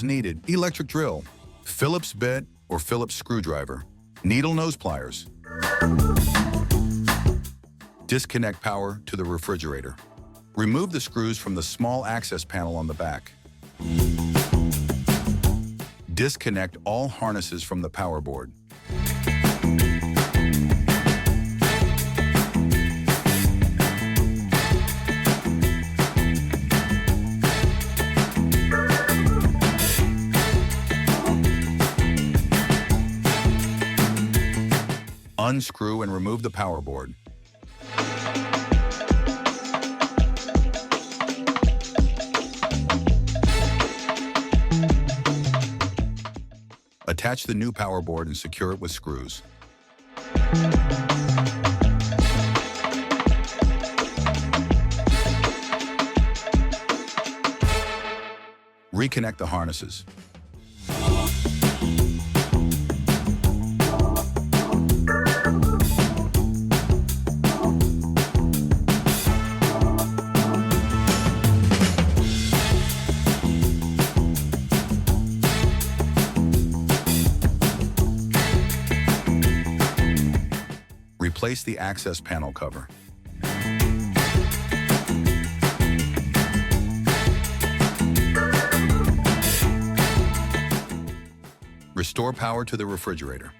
needed, electric drill, Phillips bit or Phillips screwdriver, needle nose pliers. Disconnect power to the refrigerator. Remove the screws from the small access panel on the back. Disconnect all harnesses from the power board. Unscrew and remove the power board. Attach the new power board and secure it with screws. Reconnect the harnesses. Replace the access panel cover. Restore power to the refrigerator.